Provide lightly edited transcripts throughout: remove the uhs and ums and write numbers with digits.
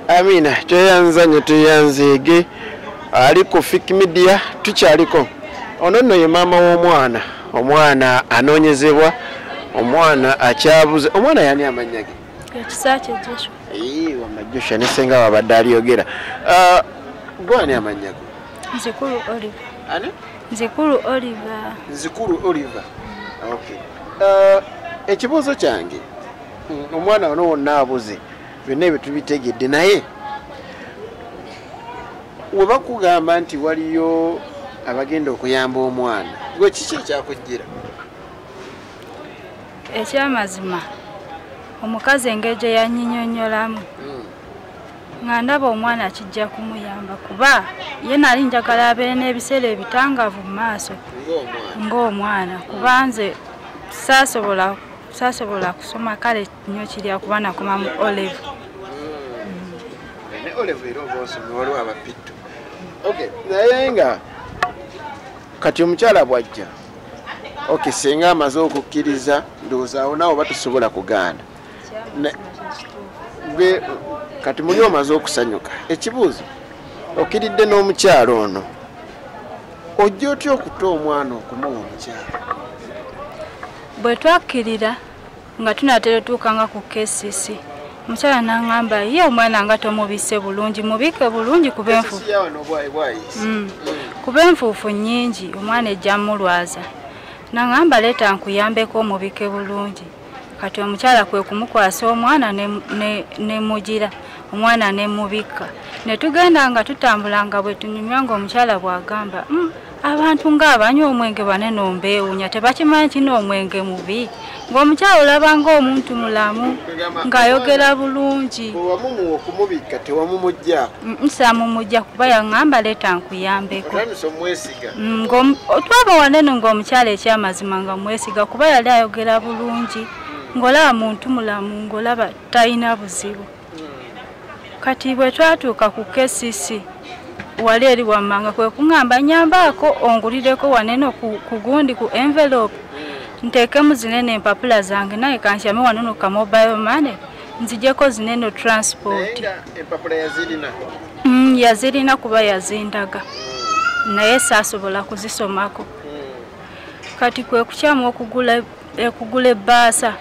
Amina tweyanzanye tuyanzege ali ku Fik Media tukyaliko ono nno ye maama w'omwana omwana anonyezebwa omwana akyabuze omwana yani amanya ge Kisache Joshua wamajusha nesenga wabadde aliyogera gwani amanya ge Nzikuru Oliver ani Nzikuru Oliver okay ekibuuzo kyange omwana ono wonna abuze byonna ebyo tubitegedde naye we bakugamba nti waliyo abagenda okuyamba omwana gwe kiki ekyakujjira ekyamazima omukazi engeri gye yanyinyonyolamu nga ndaba omwana kijja kumuyamba kuba ye nali njagala abeere n'ebiseera ebitangavu mu maaso ng'omwana kuba nze saasobola kusoma kale nnyo kirya kuba nakoma mu Olive. Ne Olive era oba osomye waliwo abapittu. Okay, naye nga kati omukyala bwajja okay singa amaze okukkiriza ndowooza awo naawe batusobola kugaana kati muli omaze okusanyuka ekibuuzo okkiridde n'omukyala ono ojja otya okuta omwana okumuwa omukyala bwe twakkirira nga tunatera tuukanga ku KCC omukyala n'aŋŋamba ye omwana nga tomubisse bulungi mubike bulungi kuba enfuufu nnyingi omwana ejja mulwaza n'aŋŋamba leeta nkuyambeko omubike bulungi kati omukyala kwe kumukwasa omwana ne mugira omwana ne mubika ne tugenda nga tutambula nga bwe tunyumya ng'omukyala bw'agamba abantu ng'abanywa omwenge banene ombeewunya tebakimanyi kino omwenge mubi ng'omukyala olaba ng'omuntu mulamu ng'ayogera bulungi wamumuwa okumubika tewamumuggyako nsamumujja kuba yaŋŋamba leeta nkuyambeko twaba wanene ng'omukyala ekyamazima nga mwesiga kuba yali ayogera bulungi ng'olaba muntu mulamu ng'olaba talina buzibu kati bwe twatuuka ku KCC wali eri wammanga kwe kuŋŋamba nyambaako ongulireko wanene ku gundi ku envelope nteekemu zinene empapula zange naye kansyame wanene ka mobile money nzijeko zinene transport yazirina kuba yazindaga naye saasobola kuzisomako kati kwe kukyamu okugula ebbaasa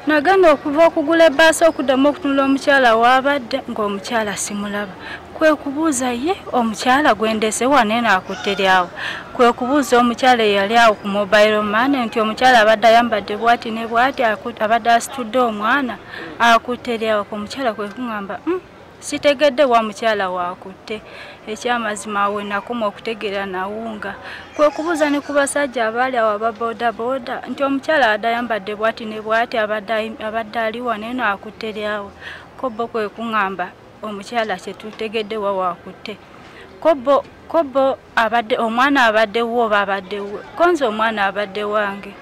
nagenda okuva okugula ebbaasa okuddamu okutunula omukyala waabadde ng'omukyala simulaba kwe kubuuza ye omukyala gwendese wanene akutte awo kwe kubuuza omukyala eyali awo ku mobile money nti omukyala abadde ayambadde bwati ne bwati abadde asitudde omwana akutte awo omukyala kwe kuŋŋamba sitegedde wa mukyala waakutte ekyamazima we nakoma okutegeera nawunga kwe kubuuza ne ku basajja abaali awo ababoodabooda nti omukyala adde ayambadde bwati ne bwati abadde ali wanene akutte awo kobbo kwe kuŋŋamba omukyala kyetutegedde wa waakutte kobbo abadde omwana abaddewo oba abaddewo konze omwana abadde wange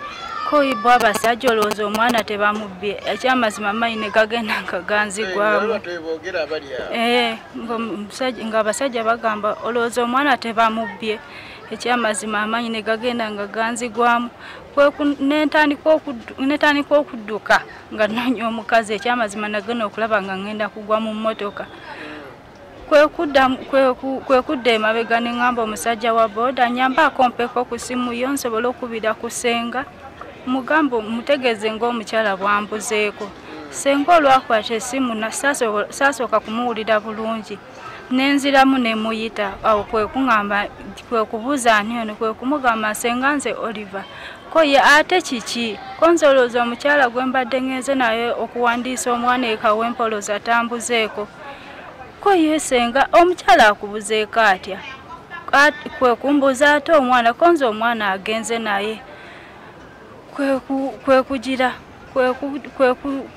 koyibwa abasajja olowooza omwana tebamubbye ekyamazima amaanyi ne gagenda nga ganzigwamu nga abasajja bagamba olowooza omwana tebamubbye ekyamazima amaanyi ne gagenda nga ganzigwamu netandika okudduka nga noonya omukazi ekyamazima nagenda okulaba nga ngenda kugwa mu mmotoka kwe kudda emabega ne ŋŋamba omusajja wa booda nyambaako mpeko ku simu yo nsobole okubira ku senga mugambo mutegeeze ng'omukyala bwambuzeeko senga olwakwata essimu saasooka kumuwulira bulungi nenziramu ne muyita awo kwe kuŋŋamba kwe kubuuza ani ono kwe kumugamba senga nze Oliver ko ye ate kiki konzolooza omukyala gwe mbadde ngenze naye okuwandiisa omwana eka w'empoloza atambuzeeko ko ye senga omukyala akubuzeeko atya kwe kumbuuza ate omwana konze omwana agenze naye kwe kugira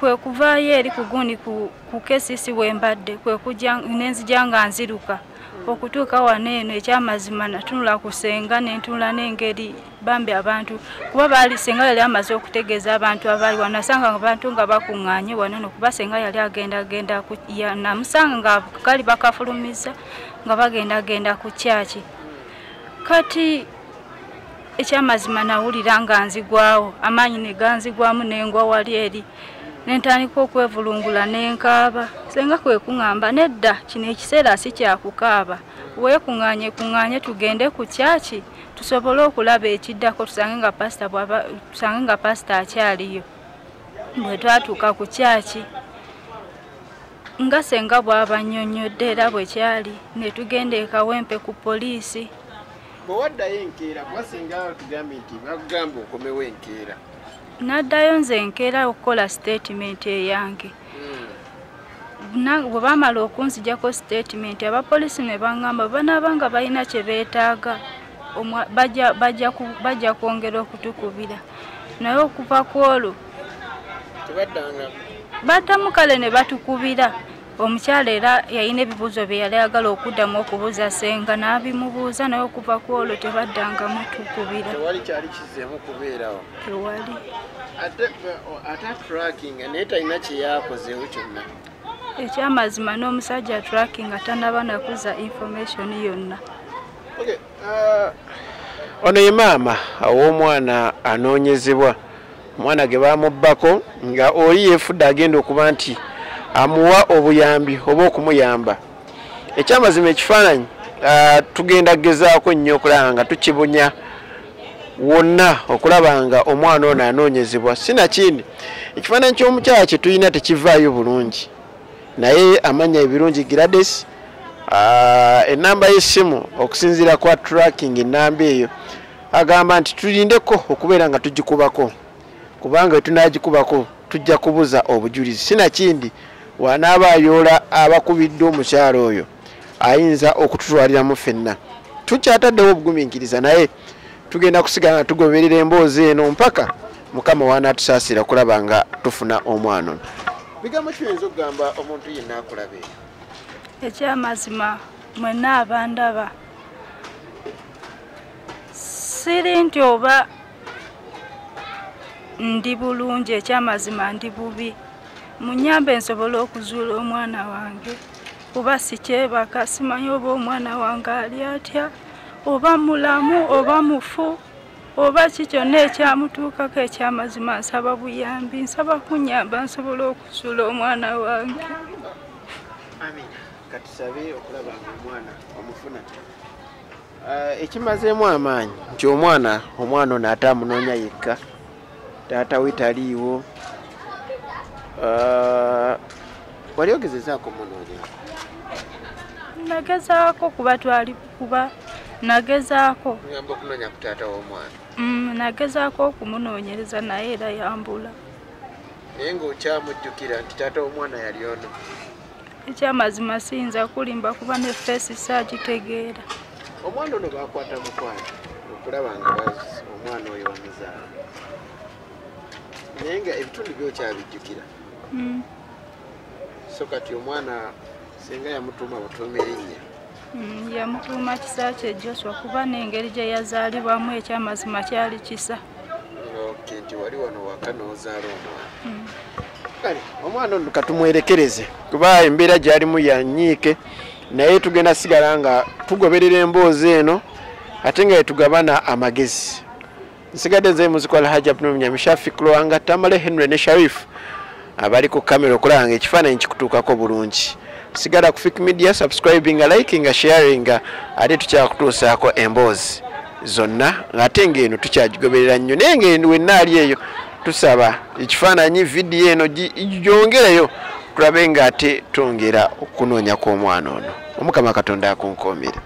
kwe kuvaayo eri ku gundi ku KCC wembadde kwe kujja nenzija nga nziruka okutuuka waneeno ekyamazima natunula ku senga nentunula n'engeri bambi abantu kuba baali senga yali amaze okutegeeza abantu abaali wanasanga abantu nga bakuŋŋaanye waneeno kuba senga yali agendagenda namusanga nga kali bakafulumiza nga bagendagenda ku kyaki kati ekyamazima nawulira nga nzigwawo amaanyi ne ganzigwamu n'engwa wali eri nentandika okwevulungula nenkaaba senga kwe kuŋŋamba nedda kino ekiseera si kyakukaaba weekuŋŋaanye tugende ku kyaki tusobole okulaba ekiddako tusange nga pasita akyaliyo. Bwe twatuuka ku kyaki nga senga bw'aba annyonnyodde era bwe kyali ne tugenda e Kawempe ku poliisi. Bwe waddayo enkeera kuba singa tugambe nti bakugamba okomewo enkeera. Naddayo nze enkeera okukola statement eyange. Bwe baamala okunzijjako statement abapoliisi ne baŋŋamba banaaba nga balina kye beetaaga bajja kwongera okutukubira. Naye okuva ku olwo baddamu kale ne batukubira. Omukyala era yalina ebibuuzo bye yali ayagala okuddamu okubuuza senga n'abimubuuza naye okuva ku olwo tebaddangamu tukubira. Tewali kyali kizeemu kubeerawo. Tewali. Ate tracking naye talina kye yakozeewo kyonna. Ekyamazima n'omusajja tracking atanaba nakuza information yonna. Okay. Ono ye maama ow'omwana anoonyezebwa. Omwana ge baamubbako nga oli yeefudde agenda okuba nti amuwa obuyambi oba okumuyamba. Ekyamazima ekifaananyi tugenda gezaako nnyo okulaba nga tukibunya wonna okulaba nga omwana ono anoonyezebwa. Sinakindi ekifaananyi ky'omukyala kye tulina tekivaayo bulungi naye amanya ebirungi Gladys. Ennamba y'essimu okusinziira kwa tracking ennamba eyo agamba nti tulindeko okubeera nga tugikubako kubanga tunagikubako tujja kubuza obujulizi. Sinakindi wanaaba ayoola abakubidde omukyala oyo ayinza okututwaliramu ffenna. Tukyataddewo obugumiikiriza naye tugenda kusigala nga tugoberera emboozi eno mpaka Mukama w'anaatusaasira kulaba nga tufuna omwana ono. Bigambo kiyinza okugamba omuntu yenna akulaba eyo. Ekyamazima mwenna abandaba siri nti oba ndi bulungi, ekyamazima ndi bubi. Munyambe nsobole okuzuula omwana wange kuba sikyebaka, simanyi oba omwana wange ali atya, oba mulamu oba mufu oba ki kyonna ekyamutuukako. Ekyamazima nsaba buyambi, nsaba kunyamba nsobole okuzuula omwana wange. Amina. Katusabe okulaba nga omwana omufuna. Ekimazeemu amaanyi nti omwana ono ate amunoonya yekka, taata we taliiwo. Wali ogezezaako munoonya? Nagezaako kuba twali kuba nagezaako. Oyamba okunoonya ku taata w'omwana? Nagezaako okumunoonyereza naye era yambula. Naye ng'okyamujjukira nti taata w'omwana yali ono? Ekyamazima siyinza kulimba kuba ne feesi saagitegeera. Omwana ono baakwata mukwano okulaba nga omwana oyo wamuzaala. Naye nga ebitundu byokyabijjukira. So kati omwana senga yamutuuma butuuma erinnya? Yamutuuma kisa kye Joshua kuba n'engeri gye yazaalibwamu ekyamazima kyali kisa. Okay, nti wali wano waka n'ozaala omwana. Kale omwana ono katumwerekereze kuba embeera gy'alimu yanyiike naye tugenda sigala nga tugoberera emboozi eno ate nga yetugabana amagezi. Nsigadde nze muziko Alhaji Abdul Mnyamishafi Kulwanga Tamale Henry ne Sharif abali ku kamera okulaba nga ekifaananyi kikutuukako bulungi. Sigala ku Fik Media, subscribing, liking, sharing ate tukyakutuusaako emboozi zonna ng'ate ng'eno tukyagigoberera nnyo naye ng'eno wenna ali eyo tusaba ekifaananyi vidiyo eno gyongereyo tulabe ng'ate twongera okunoonya kw'omwana ono. Omukama Katonda akunkoomere.